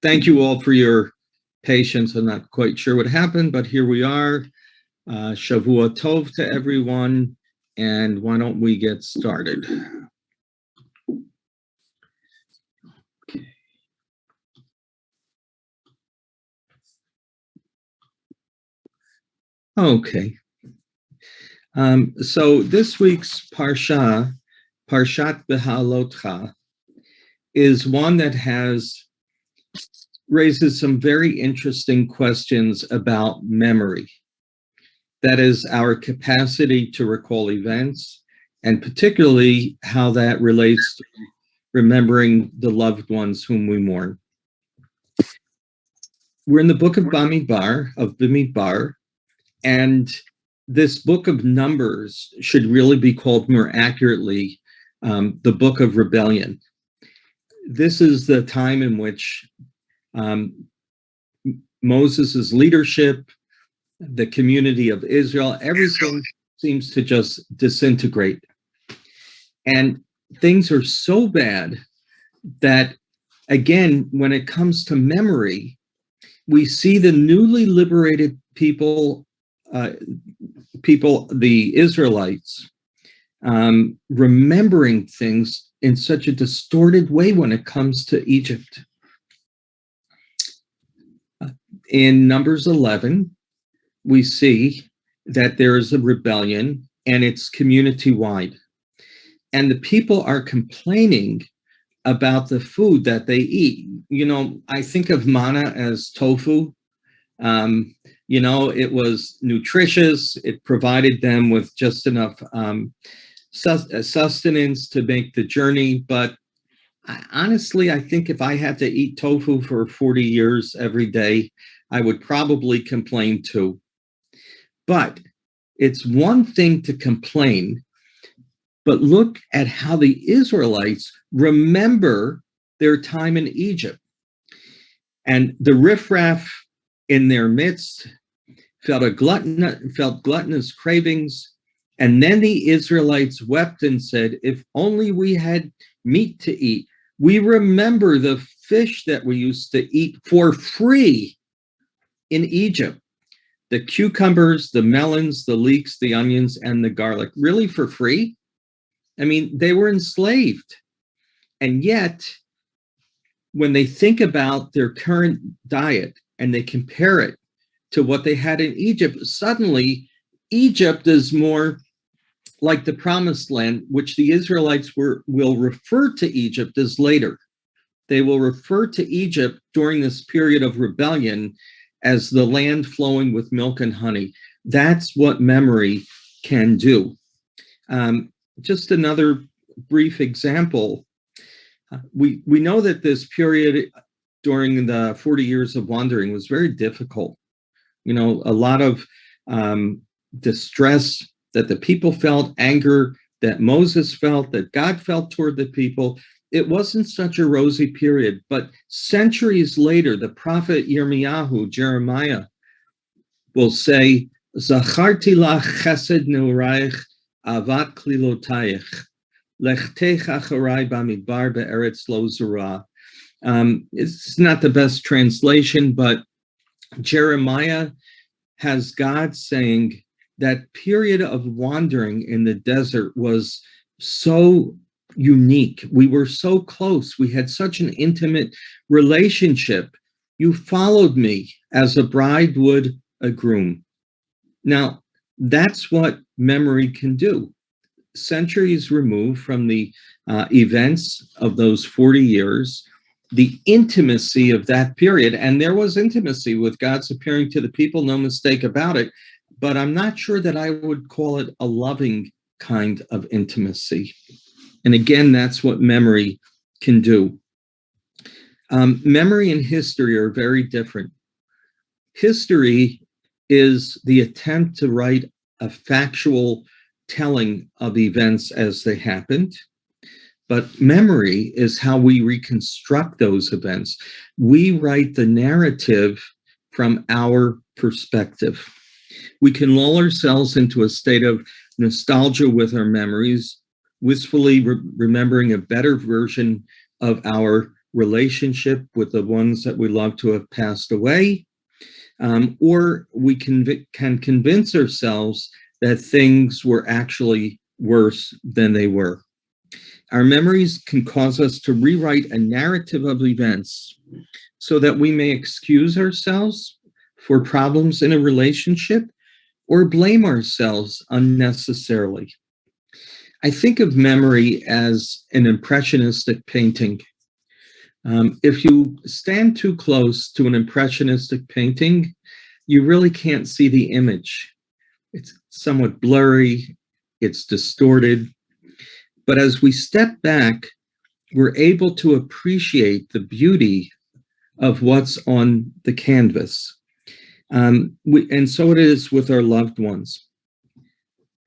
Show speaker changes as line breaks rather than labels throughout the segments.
thank you all for your patience. I'm not quite sure what happened, but here we are. Shavua Tov to everyone, and why don't we get started? Okay. So this week's Parshat Behalotcha, is one that raises some very interesting questions about memory. That is, our capacity to recall events, and particularly how that relates to remembering the loved ones whom we mourn. We're in the book of Bamidbar, and this book of Numbers should really be called more accurately the book of rebellion. This is the time in which Moses' leadership, the community of Israel, everything seems to just disintegrate. And things are so bad that, again, when it comes to memory, we see the newly liberated people, the Israelites, remembering things in such a distorted way when it comes to Egypt. In Numbers 11, we see that there is a rebellion and it's community-wide. And the people are complaining about the food that they eat. You know, I think of manna as tofu. You know, it was nutritious. It provided them with just enough sustenance to make the journey. But honestly, I think if I had to eat tofu for 40 years every day, I would probably complain too. But it's one thing to complain, but look at how the Israelites remember their time in Egypt. And the riffraff in their midst felt gluttonous cravings. And then the Israelites wept and said, if only we had meat to eat. We remember the fish that we used to eat for free in Egypt. The cucumbers, the melons, the leeks, the onions, and the garlic, really for free? I mean, they were enslaved. And yet, when they think about their current diet and they compare it to what they had in Egypt, suddenly Egypt is more like the promised land, which the Israelites will refer to Egypt as later. They will refer to Egypt during this period of rebellion as the land flowing with milk and honey. That's what memory can do. Just another brief example. We know that this period during the 40 years of wandering was very difficult. You know, a lot of distress that the people felt, anger that Moses felt, that God felt toward the people. It wasn't such a rosy period, but centuries later, the prophet Jeremiah, will say, Zacharti lach chesed neuraich avat klilotayich, lechtech acharai bamidbar be'eretz lo zurah. It's not the best translation, but Jeremiah has God saying that period of wandering in the desert was so unique. We were so close. We had such an intimate relationship. You followed me as a bride would a groom. Now, that's what memory can do. Centuries removed from the events of those 40 years, the intimacy of that period, and there was intimacy with God's appearing to the people, no mistake about it, but I'm not sure that I would call it a loving kind of intimacy. And again, that's what memory can do. Memory and history are very different. History is the attempt to write a factual telling of events as they happened. But memory is how we reconstruct those events. We write the narrative from our perspective. We can lull ourselves into a state of nostalgia with our memories, wistfully remembering a better version of our relationship with the ones that we love to have passed away, or we can convince ourselves that things were actually worse than they were. Our memories can cause us to rewrite a narrative of events so that we may excuse ourselves for problems in a relationship or blame ourselves unnecessarily. I think of memory as an impressionistic painting. If you stand too close to an impressionistic painting, you really can't see the image. It's somewhat blurry, it's distorted. But as we step back, we're able to appreciate the beauty of what's on the canvas. And so it is with our loved ones.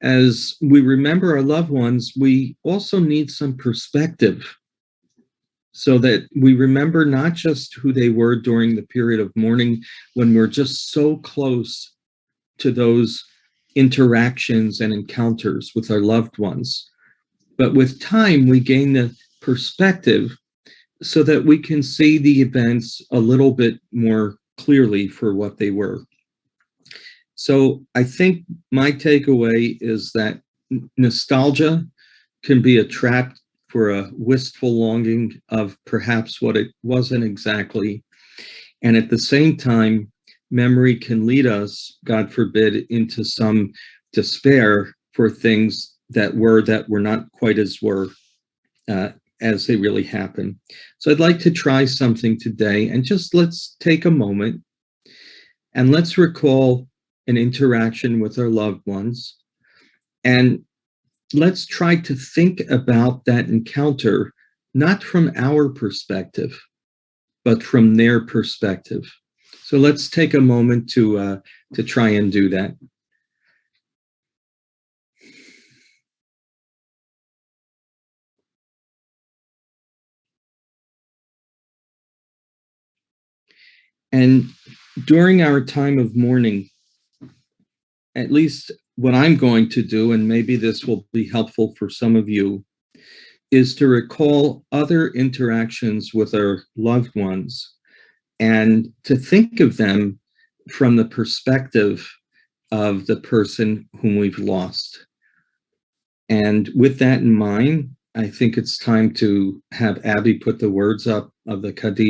As we remember our loved ones, we also need some perspective so that we remember not just who they were during the period of mourning when we're just so close to those interactions and encounters with our loved ones, but with time we gain the perspective so that we can see the events a little bit more clearly for what they were. So I think my takeaway is that nostalgia can be a trap for a wistful longing of perhaps what it wasn't exactly. And at the same time, memory can lead us, God forbid, into some despair for things that were not quite as they really happen. So I'd like to try something today, and just let's take a moment and let's recall an interaction with our loved ones, and let's try to think about that encounter not from our perspective, but from their perspective. So let's take a moment to try and do that. And during our time of mourning, at least what I'm going to do, and maybe this will be helpful for some of you, is to recall other interactions with our loved ones and to think of them from the perspective of the person whom we've lost. And with that in mind, I think it's time to have Abby put the words up of the Kaddish.